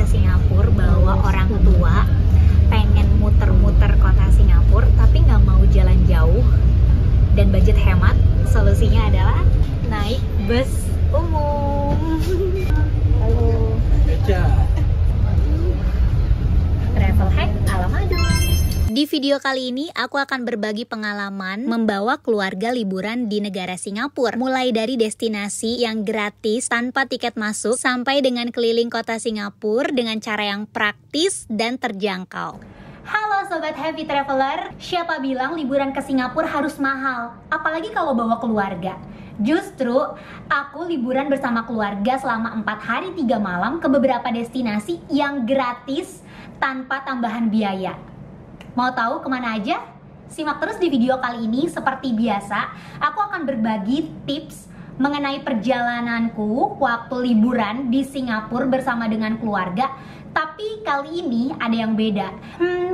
ke Singapura bawa orang tua, pengen muter-muter kota Singapura tapi nggak mau jalan jauh dan budget hemat, solusinya adalah naik bus umum. Halo. Travel hack ala Madu. Di video kali ini aku akan berbagi pengalaman membawa keluarga liburan di negara Singapura. Mulai dari destinasi yang gratis tanpa tiket masuk sampai dengan keliling kota Singapura dengan cara yang praktis dan terjangkau. Halo Sobat Happy Traveler, siapa bilang liburan ke Singapura harus mahal? Apalagi kalau bawa keluarga. Justru, aku liburan bersama keluarga selama 4 hari 3 malam ke beberapa destinasi yang gratis tanpa tambahan biaya. Mau tahu kemana aja? Simak terus di video kali ini. Seperti biasa, aku akan berbagi tips mengenai perjalananku waktu liburan di Singapura bersama dengan keluarga. Tapi kali ini ada yang beda.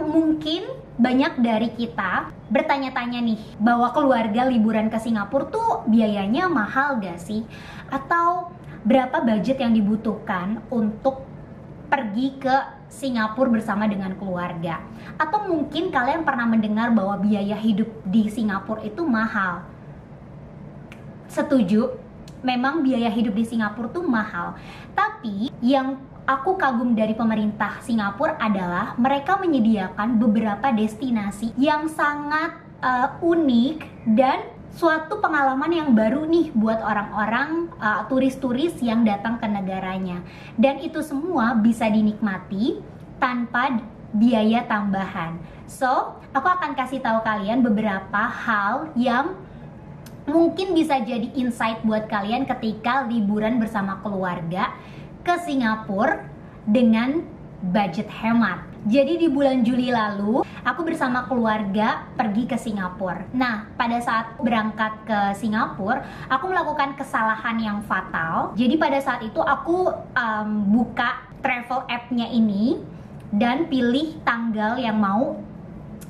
Mungkin banyak dari kita bertanya-tanya nih, bahwa keluarga liburan ke Singapura tuh biayanya mahal gak sih? Atau berapa budget yang dibutuhkan untuk pergi ke Singapura bersama dengan keluarga? Atau mungkin kalian pernah mendengar bahwa biaya hidup di Singapura itu mahal. Setuju, memang biaya hidup di Singapura tuh mahal. Tapi yang aku kagum dari pemerintah Singapura adalah mereka menyediakan beberapa destinasi yang sangat unik dan suatu pengalaman yang baru nih buat orang-orang turis-turis yang datang ke negaranya. Dan itu semua bisa dinikmati tanpa biaya tambahan. So, aku akan kasih tahu kalian beberapa hal yang mungkin bisa jadi insight buat kalian ketika liburan bersama keluarga ke Singapura dengan budget hemat. Jadi di bulan Juli lalu, aku bersama keluarga pergi ke Singapura. Nah, pada saat berangkat ke Singapura, aku melakukan kesalahan yang fatal. Jadi pada saat itu aku buka travel app-nya ini dan pilih tanggal yang mau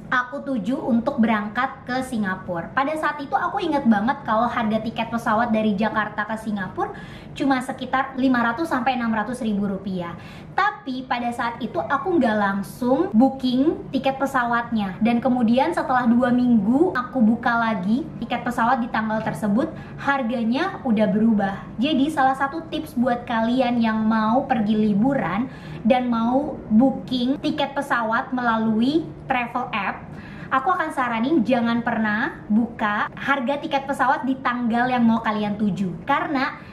aku tuju untuk berangkat ke Singapura. Pada saat itu aku ingat banget kalau harga tiket pesawat dari Jakarta ke Singapura cuma sekitar 500 sampai 600 ribu rupiah. Tapi pada saat itu aku nggak langsung booking tiket pesawatnya. Dan kemudian setelah 2 minggu aku buka lagi tiket pesawat di tanggal tersebut, harganya udah berubah. Jadi salah satu tips buat kalian yang mau pergi liburan dan mau booking tiket pesawat melalui travel app, aku akan saranin jangan pernah buka harga tiket pesawat di tanggal yang mau kalian tuju. Karena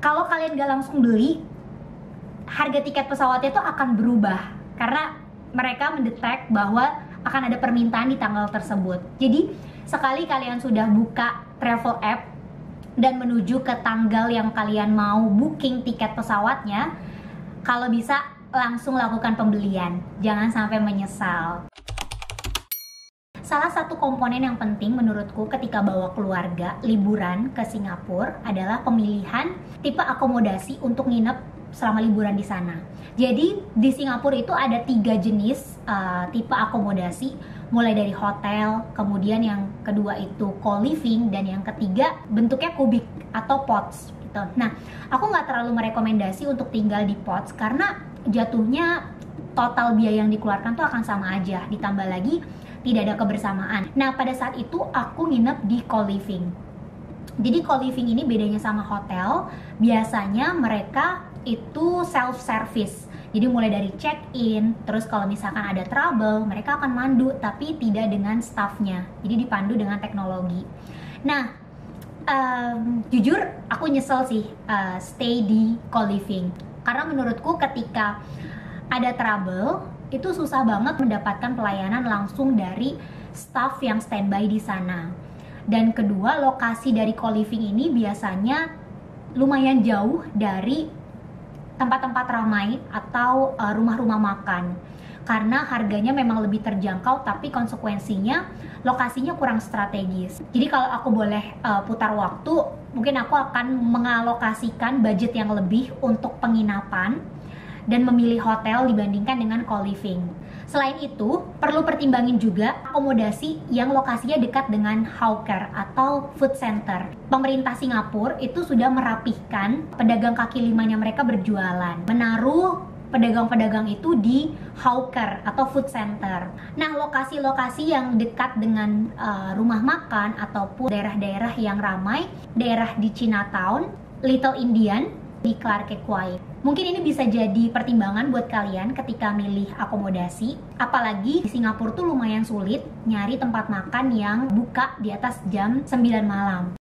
kalau kalian gak langsung beli, harga tiket pesawatnya itu akan berubah. Karena mereka mendetek bahwa akan ada permintaan di tanggal tersebut. Jadi sekali kalian sudah buka travel app dan menuju ke tanggal yang kalian mau booking tiket pesawatnya, kalau bisa langsung lakukan pembelian. Jangan sampai menyesal. Salah satu komponen yang penting menurutku ketika bawa keluarga liburan ke Singapura adalah pemilihan tipe akomodasi untuk nginep selama liburan di sana. Jadi di Singapura itu ada 3 jenis tipe akomodasi, mulai dari hotel, kemudian yang kedua itu co-living, dan yang ketiga bentuknya kubik atau pods gitu. Nah, aku nggak terlalu merekomendasi untuk tinggal di pods karena jatuhnya total biaya yang dikeluarkan tuh akan sama aja, ditambah lagi tidak ada kebersamaan. Nah, pada saat itu aku nginep di co-living. Jadi co-living ini bedanya sama hotel, biasanya mereka itu self-service. Jadi mulai dari check-in, terus kalau misalkan ada trouble, mereka akan mandu, tapi tidak dengan staffnya. Jadi dipandu dengan teknologi. Nah, jujur aku nyesel sih stay di co-living. Karena menurutku ketika ada trouble, itu susah banget mendapatkan pelayanan langsung dari staff yang standby di sana. Dan kedua, lokasi dari co-living ini biasanya lumayan jauh dari tempat-tempat ramai atau rumah-rumah makan. Karena harganya memang lebih terjangkau, tapi konsekuensinya lokasinya kurang strategis. Jadi kalau aku boleh putar waktu, mungkin aku akan mengalokasikan budget yang lebih untuk penginapan dan memilih hotel dibandingkan dengan co-living. Selain itu, perlu pertimbangin juga akomodasi yang lokasinya dekat dengan hawker atau food center. Pemerintah Singapura itu sudah merapihkan pedagang kaki limanya mereka berjualan, menaruh pedagang-pedagang itu di hawker atau food center. Nah, lokasi-lokasi yang dekat dengan rumah makan ataupun daerah-daerah yang ramai, daerah di Chinatown, Little Indian, di Clarke Quay. Mungkin ini bisa jadi pertimbangan buat kalian ketika milih akomodasi. Apalagi di Singapura tuh lumayan sulit nyari tempat makan yang buka di atas jam 9 malam.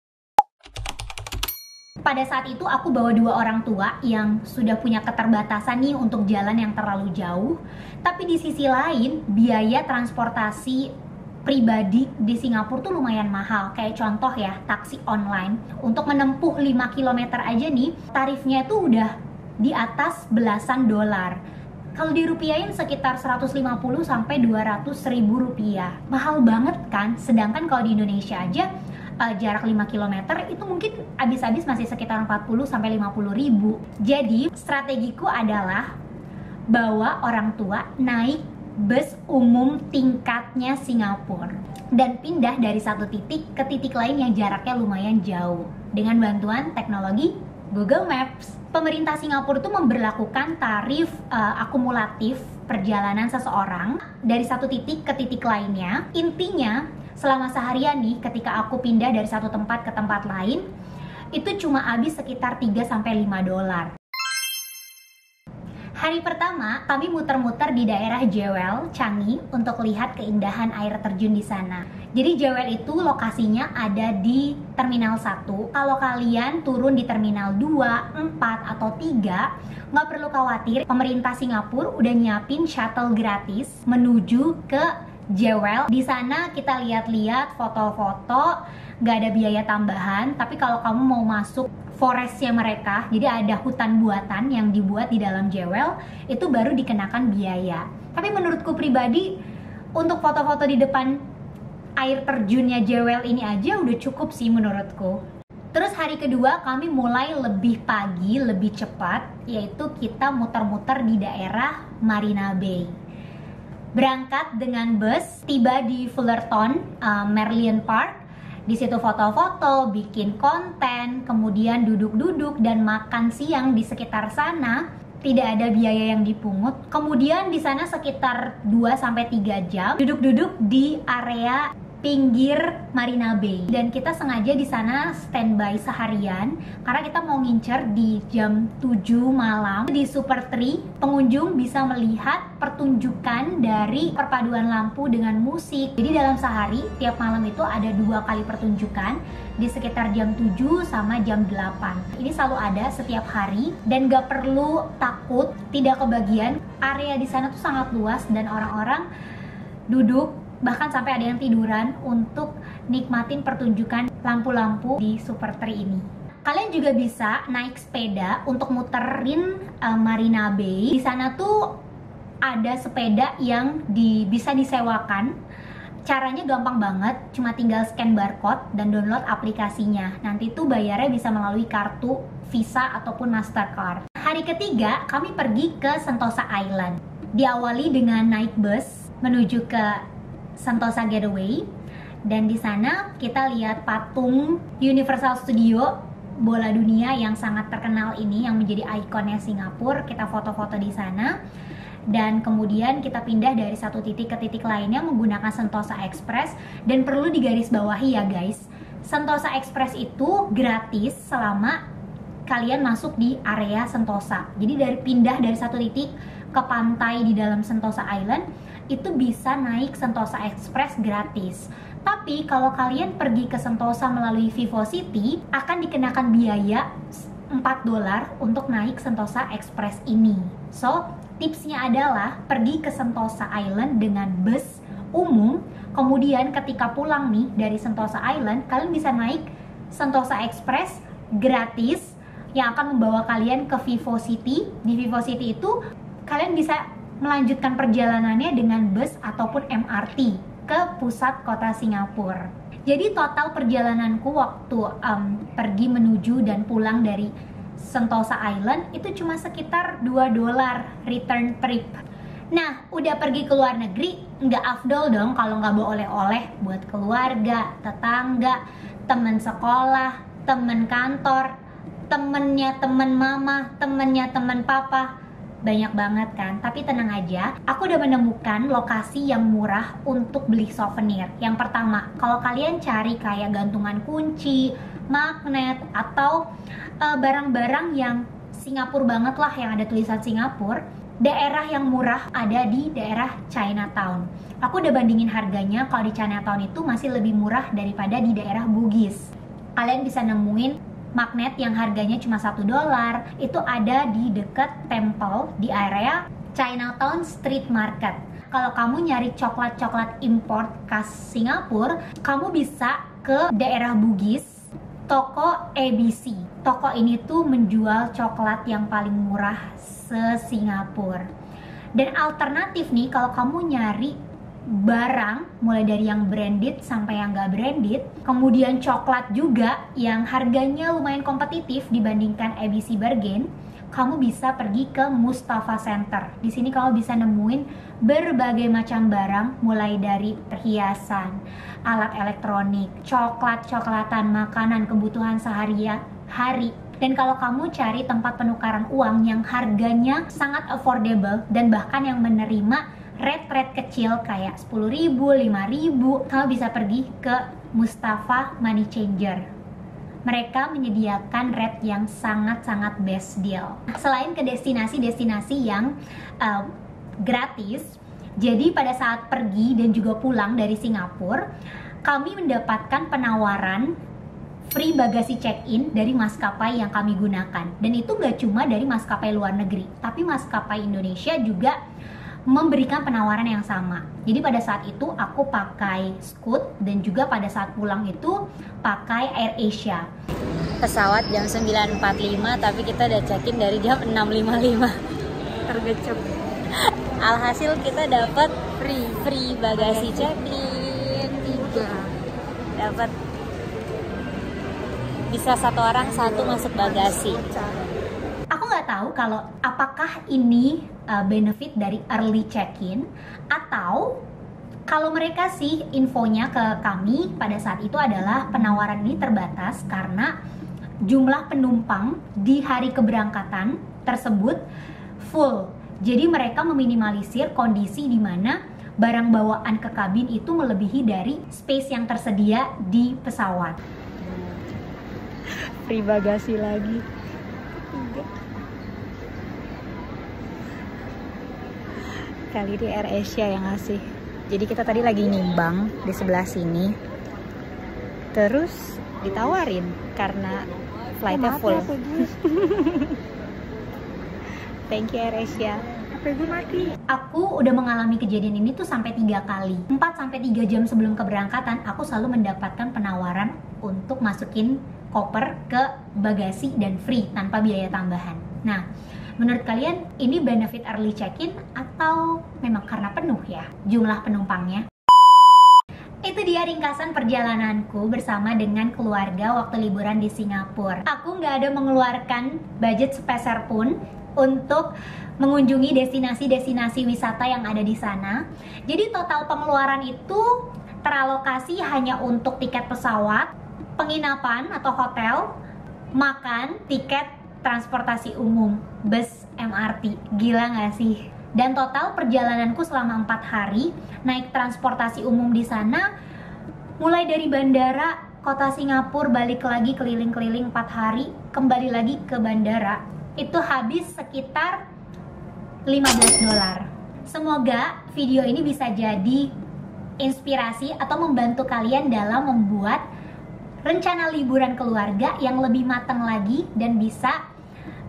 Pada saat itu aku bawa 2 orang tua yang sudah punya keterbatasan nih untuk jalan yang terlalu jauh. Tapi di sisi lain, biaya transportasi pribadi di Singapura tuh lumayan mahal. Kayak contoh ya, taksi online. Untuk menempuh 5 km aja nih, tarifnya tuh udah di atas belasan dolar. Kalau dirupiahin sekitar 150 sampai 200 ribu rupiah. Mahal banget kan? Sedangkan kalau di Indonesia aja jarak 5 km itu mungkin habis-habis masih sekitar 40 sampai 50 ribu. Jadi strategiku adalah bawa orang tua naik bus umum tingkatnya Singapura dan pindah dari satu titik ke titik lain yang jaraknya lumayan jauh dengan bantuan teknologi Google Maps. Pemerintah Singapura itu memberlakukan tarif akumulatif perjalanan seseorang dari satu titik ke titik lainnya. Intinya selama seharian nih, ketika aku pindah dari satu tempat ke tempat lain, itu cuma habis sekitar 3-5 dolar. Hari pertama, kami muter-muter di daerah Jewel, Changi, untuk lihat keindahan air terjun di sana. Jadi Jewel itu lokasinya ada di Terminal 1. Kalau kalian turun di Terminal 2, 4, atau 3, nggak perlu khawatir, pemerintah Singapura udah nyiapin shuttle gratis menuju ke Jewel. Di sana kita lihat-lihat foto-foto, nggak ada biaya tambahan. Tapi kalau kamu mau masuk forestnya mereka, jadi ada hutan buatan yang dibuat di dalam Jewel, itu baru dikenakan biaya. Tapi menurutku pribadi, untuk foto-foto di depan air terjunnya Jewel ini aja udah cukup sih menurutku. Terus hari kedua kami mulai lebih pagi, lebih cepat, yaitu kita muter-muter di daerah Marina Bay. Berangkat dengan bus, tiba di Fullerton, Merlion Park. Di situ foto-foto, bikin konten, kemudian duduk-duduk dan makan siang di sekitar sana. Tidak ada biaya yang dipungut. Kemudian di sana sekitar 2-3 jam duduk-duduk di area pinggir Marina Bay, dan kita sengaja di sana standby seharian karena kita mau ngincer di jam 7 malam di Super Tree. Pengunjung bisa melihat pertunjukan dari perpaduan lampu dengan musik. Jadi dalam sehari tiap malam itu ada 2 kali pertunjukan di sekitar jam 7 sama jam 8. Ini selalu ada setiap hari dan gak perlu takut tidak kebagian. Area di sana tuh sangat luas dan orang-orang duduk, bahkan sampai ada yang tiduran untuk nikmatin pertunjukan lampu-lampu di Super Tree ini. Kalian juga bisa naik sepeda untuk muterin Marina Bay. Di sana tuh ada sepeda yang bisa disewakan. Caranya gampang banget, cuma tinggal scan barcode dan download aplikasinya. Nanti tuh bayarnya bisa melalui kartu Visa ataupun Mastercard. Hari ketiga kami pergi ke Sentosa Island. Diawali dengan naik bus menuju ke Sentosa Getaway, dan di sana kita lihat patung Universal Studio bola dunia yang sangat terkenal ini yang menjadi ikonnya Singapura. Kita foto-foto di sana dan kemudian kita pindah dari satu titik ke titik lainnya menggunakan Sentosa Express. Dan perlu digarisbawahi ya guys, Sentosa Express itu gratis selama kalian masuk di area Sentosa. Jadi pindah dari satu titik ke pantai di dalam Sentosa Island itu bisa naik Sentosa Express gratis. Tapi kalau kalian pergi ke Sentosa melalui Vivocity, akan dikenakan biaya 4 dolar untuk naik Sentosa Express ini. So, tipsnya adalah pergi ke Sentosa Island dengan bus umum. Kemudian ketika pulang nih dari Sentosa Island, kalian bisa naik Sentosa Express gratis yang akan membawa kalian ke Vivocity. Di Vivocity itu kalian bisa melanjutkan perjalanannya dengan bus ataupun MRT ke pusat kota Singapura. Jadi total perjalananku waktu pergi menuju dan pulang dari Sentosa Island itu cuma sekitar 2 dolar return trip. Nah, udah pergi ke luar negeri, nggak afdol dong kalau nggak bawa oleh-oleh buat keluarga, tetangga, teman sekolah, teman kantor, temennya teman mama, temennya teman papa. banyak banget kan. Tapi tenang aja, aku udah menemukan lokasi yang murah untuk beli souvenir. Yang pertama, kalau kalian cari kayak gantungan kunci, magnet, atau barang-barang yang Singapura banget lah, yang ada tulisan Singapura, daerah yang murah ada di daerah Chinatown. Aku udah bandingin harganya, kalau di Chinatown itu masih lebih murah daripada di daerah Bugis. Kalian bisa nemuin magnet yang harganya cuma $1, itu ada di dekat Temple di area Chinatown Street Market. Kalau kamu nyari coklat-coklat import khas Singapura, kamu bisa ke daerah Bugis, toko ABC. Toko ini tuh menjual coklat yang paling murah se-Singapura. Dan alternatif nih, kalau kamu nyari barang mulai dari yang branded sampai yang gak branded, kemudian coklat juga yang harganya lumayan kompetitif dibandingkan ABC Bargain, kamu bisa pergi ke Mustafa Center. Di sini kamu bisa nemuin berbagai macam barang, mulai dari perhiasan, alat elektronik, coklat-coklatan, makanan, kebutuhan sehari-hari. Dan kalau kamu cari tempat penukaran uang yang harganya sangat affordable dan bahkan yang menerima rate kecil kayak 10.000, 5.000, kamu bisa pergi ke Mustafa Money Changer. Mereka menyediakan rate yang sangat-sangat best deal. Selain ke destinasi-destinasi yang gratis, jadi pada saat pergi dan juga pulang dari Singapura, kami mendapatkan penawaran free bagasi check-in dari maskapai yang kami gunakan. Dan itu nggak cuma dari maskapai luar negeri, tapi maskapai Indonesia juga memberikan penawaran yang sama. Jadi pada saat itu aku pakai Scoot dan juga pada saat pulang itu pakai AirAsia. Pesawat jam 9.45 tapi kita udah check-in dari jam 6.55. Tergecep. Alhasil kita dapat free bagasi check-in 3. Dapat bisa satu orang satu masuk bagasi. Aku nggak tahu kalau apakah ini benefit dari early check-in atau kalau mereka sih infonya ke kami pada saat itu adalah penawaran ini terbatas karena jumlah penumpang di hari keberangkatan tersebut full. Jadi mereka meminimalisir kondisi di mana barang bawaan ke kabin itu melebihi dari space yang tersedia di pesawat. Free bagasi lagi. Kali ini AirAsia yang ngasih. Jadi kita tadi lagi nimbang di sebelah sini. Terus ditawarin karena flightnya full. Thank you AirAsia. HP gue mati. Aku udah mengalami kejadian ini tuh sampai 3 kali. 4-3 jam sebelum keberangkatan, aku selalu mendapatkan penawaran untuk masukin koper ke bagasi dan free tanpa biaya tambahan. Nah, menurut kalian ini benefit early check-in atau memang karena penuh ya jumlah penumpangnya? Itu dia ringkasan perjalananku bersama dengan keluarga waktu liburan di Singapura. Aku nggak ada mengeluarkan budget sepeser pun untuk mengunjungi destinasi-destinasi wisata yang ada di sana. Jadi total pengeluaran itu teralokasi hanya untuk tiket pesawat, penginapan atau hotel, makan, tiket transportasi umum, bus, MRT. Gila gak sih? Dan total perjalananku selama 4 hari naik transportasi umum di sana, mulai dari bandara kota Singapura, balik lagi keliling-keliling 4 hari, kembali lagi ke bandara, itu habis sekitar $15. Semoga video ini bisa jadi inspirasi atau membantu kalian dalam membuat rencana liburan keluarga yang lebih matang lagi dan bisa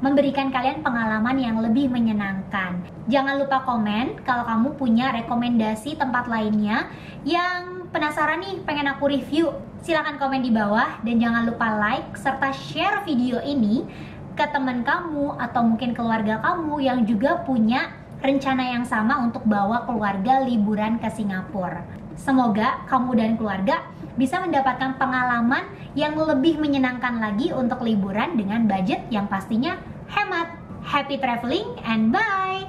memberikan kalian pengalaman yang lebih menyenangkan. Jangan lupa komen kalau kamu punya rekomendasi tempat lainnya yang penasaran nih pengen aku review. Silahkan komen di bawah dan jangan lupa like serta share video ini ke teman kamu atau mungkin keluarga kamu yang juga punya rencana yang sama untuk bawa keluarga liburan ke Singapura. Semoga kamu dan keluarga bisa mendapatkan pengalaman yang lebih menyenangkan lagi untuk liburan dengan budget yang pastinya hemat. Happy traveling and bye!